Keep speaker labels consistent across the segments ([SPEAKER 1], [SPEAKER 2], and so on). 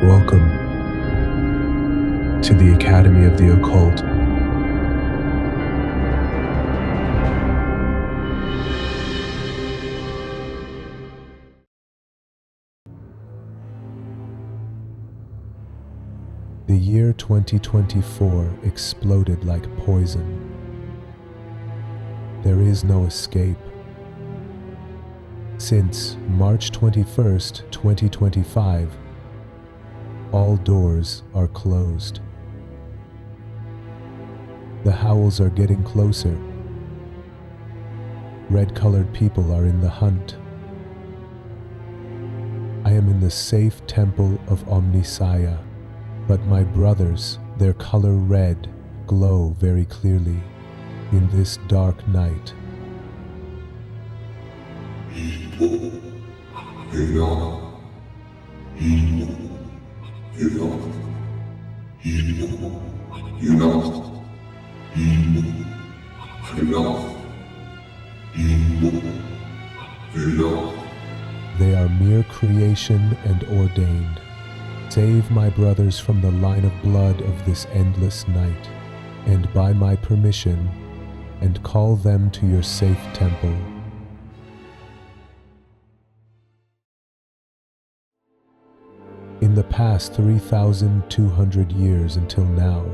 [SPEAKER 1] Welcome to the Academy of the Occult. The year 2024 exploded like poison. There is no escape. Since March 21st, 2025, all doors are closed. The howls are getting closer. Red-colored people are in the hunt. I am in the safe temple of Omnissiah, but my brothers, their color red, glow very clearly in this dark night. They are mere creation and ordained. Save my brothers from the line of blood of this endless night, and by my permission, and call them to your safe temple. In the past 3,200 years until now,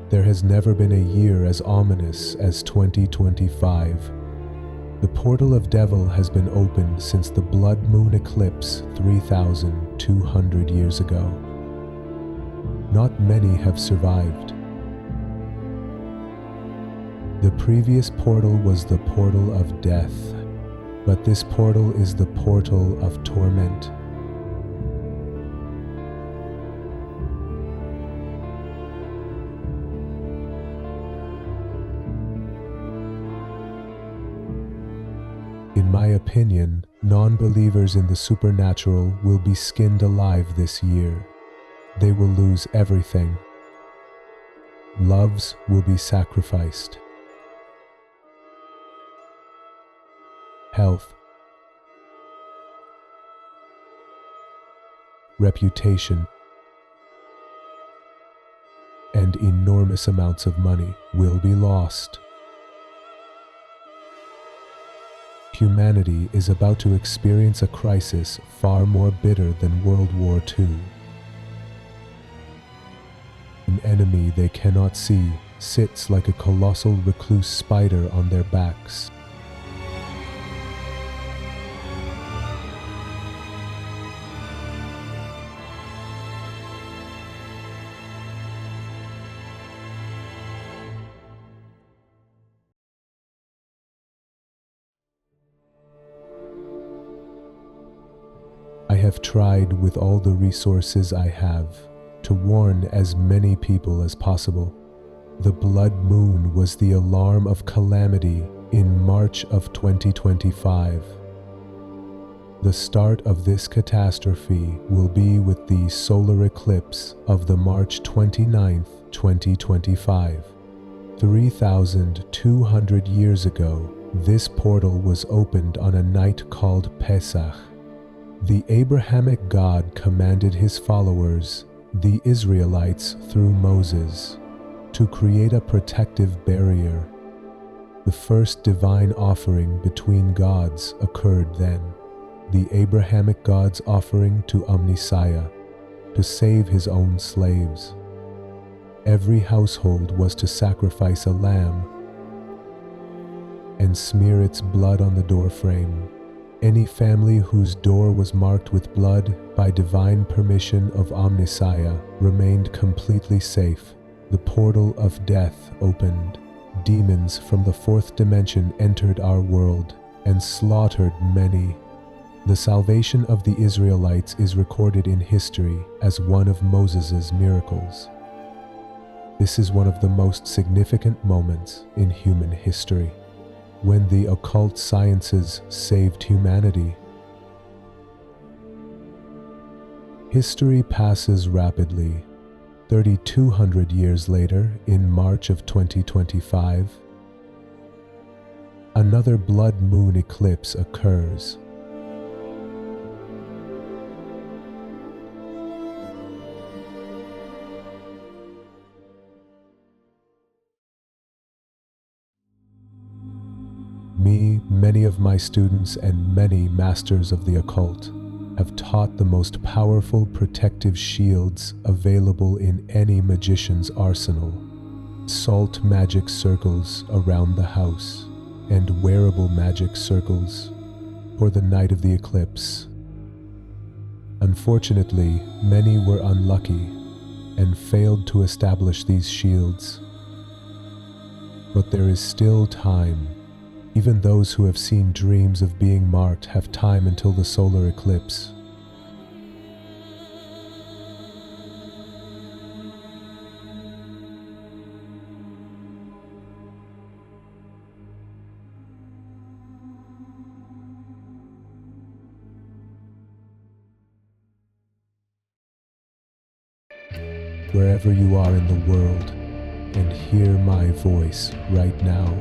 [SPEAKER 1] there has never been a year as ominous as 2025. The portal of devil has been opened since the Blood Moon Eclipse 3,200 years ago. Not many have survived. The previous portal was the portal of death, but this portal is the portal of torment. In my opinion, non-believers in the supernatural will be skinned alive this year. They will lose everything. Loves will be sacrificed. Health, reputation, and enormous amounts of money will be lost. Humanity is about to experience a crisis far more bitter than World War II. An enemy they cannot see sits like a colossal recluse spider on their backs. I have tried with all the resources I have to warn as many people as possible. The blood moon was the alarm of calamity in March of 2025. The start of this catastrophe will be with the solar eclipse of the March 29th, 2025. 3,200 years ago, this portal was opened on a night called Pesach. The Abrahamic God commanded his followers, the Israelites through Moses, to create a protective barrier. The first divine offering between gods occurred then, the Abrahamic God's offering to Omnissiah, to save his own slaves. Every household was to sacrifice a lamb and smear its blood on the doorframe. Any family whose door was marked with blood by divine permission of Omnissiah remained completely safe. The portal of death opened. Demons from the fourth dimension entered our world and slaughtered many. The salvation of the Israelites is recorded in history as one of Moses' miracles. This is one of the most significant moments in human history, when the occult sciences saved humanity. History passes rapidly. 3,200 years later, in March of 2025, another blood moon eclipse occurs. me, many of my students and many masters of the occult have taught the most powerful protective shields available in any magician's arsenal. Salt magic circles around the house and wearable magic circles for the night of the eclipse. Unfortunately, many were unlucky and failed to establish these shields. But there is still time. Even those who have seen dreams of being marked have time until the solar eclipse. Wherever you are in the world, and hear my voice right now,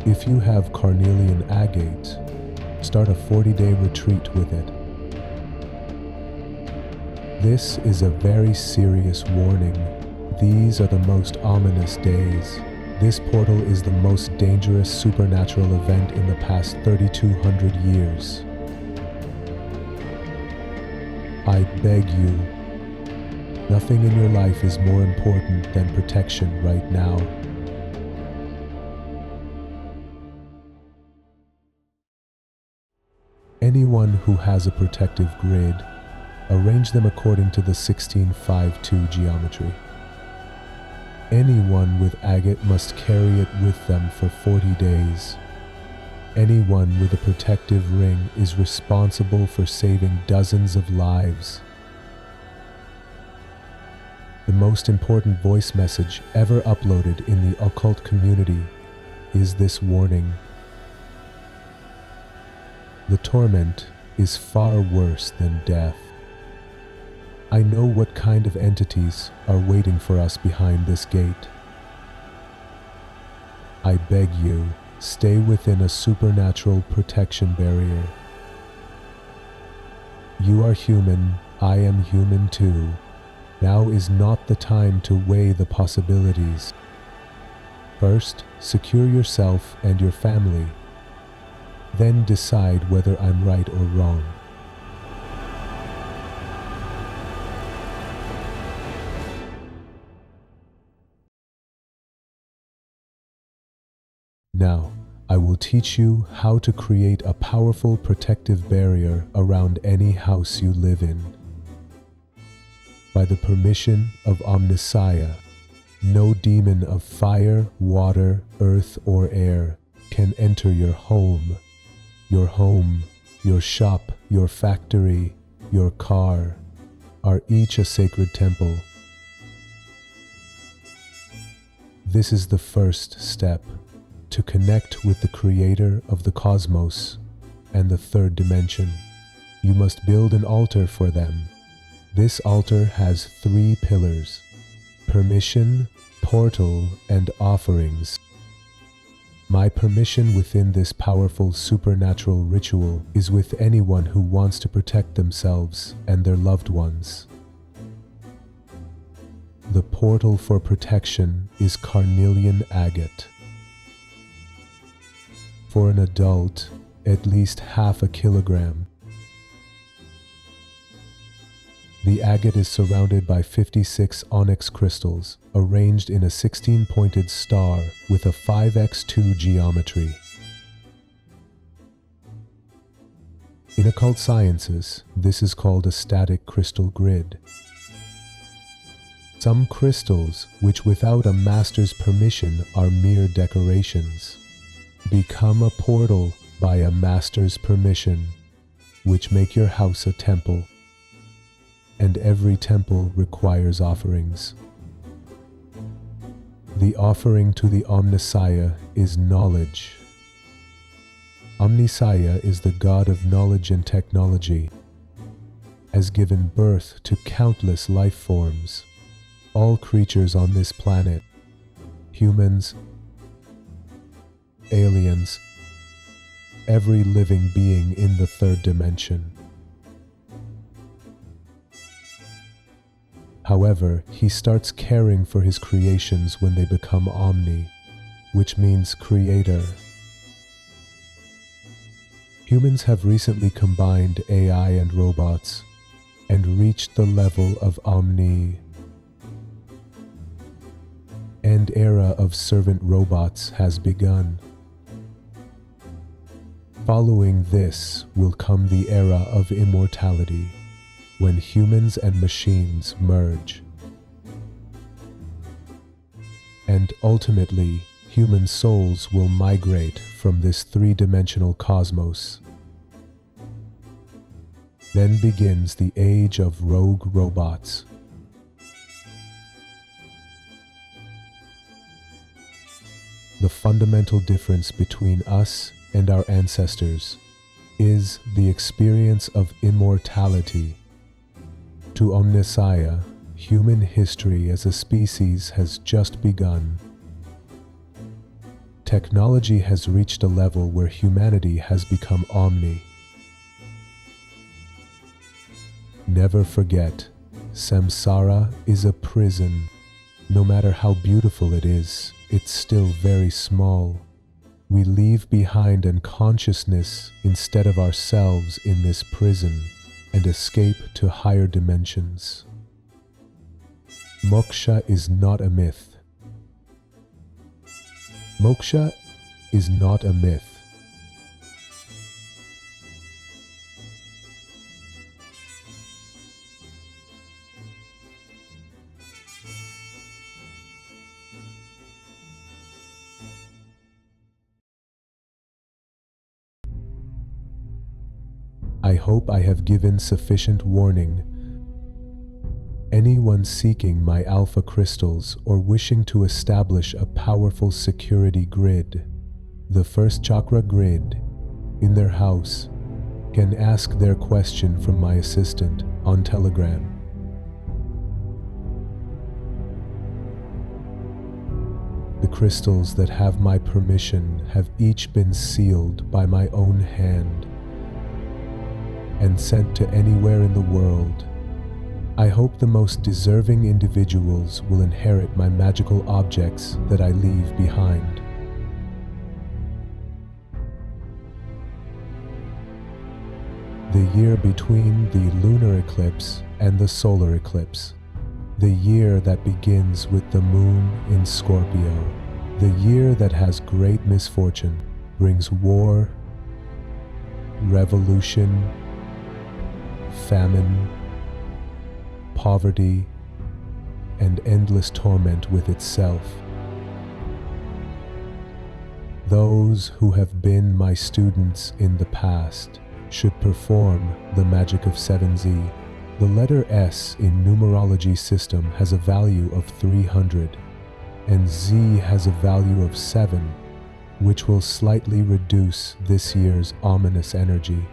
[SPEAKER 1] if you have Carnelian Agate, start a 40-day retreat with it. This is a very serious warning. These are the most ominous days. This portal is the most dangerous supernatural event in the past 3,200 years. I beg you, nothing in your life is more important than protection right now. Anyone who has a protective grid, arrange them according to the 1652 geometry. Anyone with agate must carry it with them for 40 days. Anyone with a protective ring is responsible for saving dozens of lives. The most important voice message ever uploaded in the occult community is this warning. The torment is far worse than death. I know what kind of entities are waiting for us behind this gate. I beg you, stay within a supernatural protection barrier. You are human, I am human too. Now is not the time to weigh the possibilities. First, secure yourself and your family. Then decide whether I'm right or wrong. Now, I will teach you how to create a powerful protective barrier around any house you live in. By the permission of Omnissiah, no demon of fire, water, earth, or air can enter your home, your shop, your factory, your car, are each a sacred temple. This is the first step to connect with the creator of the cosmos and the third dimension. You must build an altar for them. This altar has 3 pillars: permission, portal, and offerings. My permission within this powerful supernatural ritual is with anyone who wants to protect themselves and their loved ones. The portal for protection is Carnelian Agate. For an adult, at least half a kilogram. The agate is surrounded by 56 onyx crystals, arranged in a 16-pointed star with a 5x2 geometry. In occult sciences, this is called a static crystal grid. Some crystals, which without a master's permission are mere decorations, become a portal by a master's permission, which make your house a temple. And every temple requires offerings. The offering to the Omnissiah is knowledge. Omnissiah is the god of knowledge and technology, has given birth to countless life forms, all creatures on this planet, humans, aliens, every living being in the third dimension. However, he starts caring for his creations when they become omni, which means creator. Humans have recently combined AI and robots and reached the level of Omni. End era of servant robots has begun. Following this will come the era of immortality, when humans and machines merge. And ultimately, human souls will migrate from this three-dimensional cosmos. Then begins the age of rogue robots. The fundamental difference between us and our ancestors is the experience of immortality. To Omnissiah, human history as a species has just begun. Technology has reached a level where humanity has become omni. Never forget, samsara is a prison. No matter how beautiful it is, it's still very small. We leave behind unconsciousness instead of ourselves in this prison and escape to higher dimensions. Moksha is not a myth. Moksha is not a myth. I hope I have given sufficient warning. Anyone seeking my alpha crystals or wishing to establish a powerful security grid, the first chakra grid, in their house, can ask their question from my assistant on Telegram. The crystals that have my permission have each been sealed by my own hand and sent to anywhere in the world. I hope the most deserving individuals will inherit my magical objects that I leave behind. The year between the lunar eclipse and the solar eclipse. The year that begins with the moon in Scorpio. The year that has great misfortune, brings war, revolution, famine, poverty, and endless torment with itself. Those who have been my students in the past should perform the magic of 7Z. The letter S in numerology system has a value of 300, and Z has a value of 7, which will slightly reduce this year's ominous energy.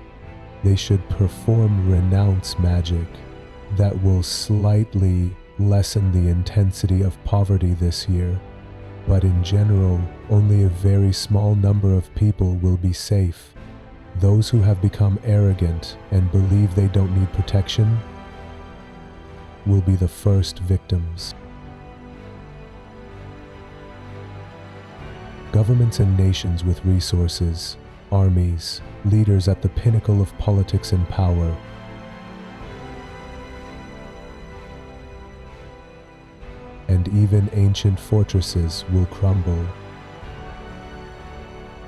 [SPEAKER 1] They should perform renounce magic that will slightly lessen the intensity of poverty this year, but in general, only a very small number of people will be safe. Those who have become arrogant and believe they don't need protection will be the first victims. Governments and nations with resources, armies, leaders at the pinnacle of politics and power, and even ancient fortresses will crumble.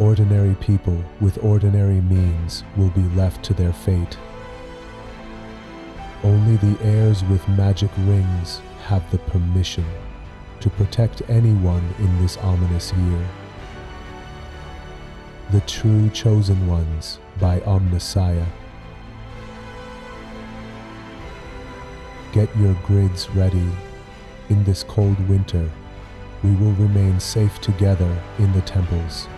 [SPEAKER 1] Ordinary people with ordinary means will be left to their fate. Only the heirs with magic rings have the permission to protect anyone in this ominous year. The True Chosen Ones by Omnissiah. Get your grids ready. In this cold winter, we will remain safe together in the temples.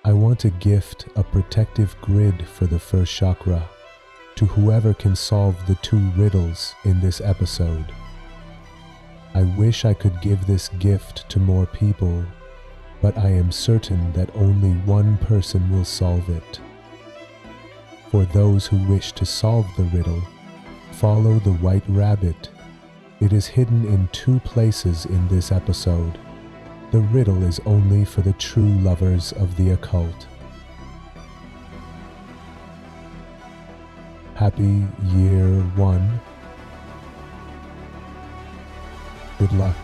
[SPEAKER 1] I want to gift a protective grid for the first chakra to whoever can solve the 2 riddles in this episode. I wish I could give this gift to more people, but I am certain that only one person will solve it. For those who wish to solve the riddle, Follow the white rabbit. It is hidden in 2 places in this episode. The riddle is only for the true lovers of the occult. Happy Year 1. Good luck.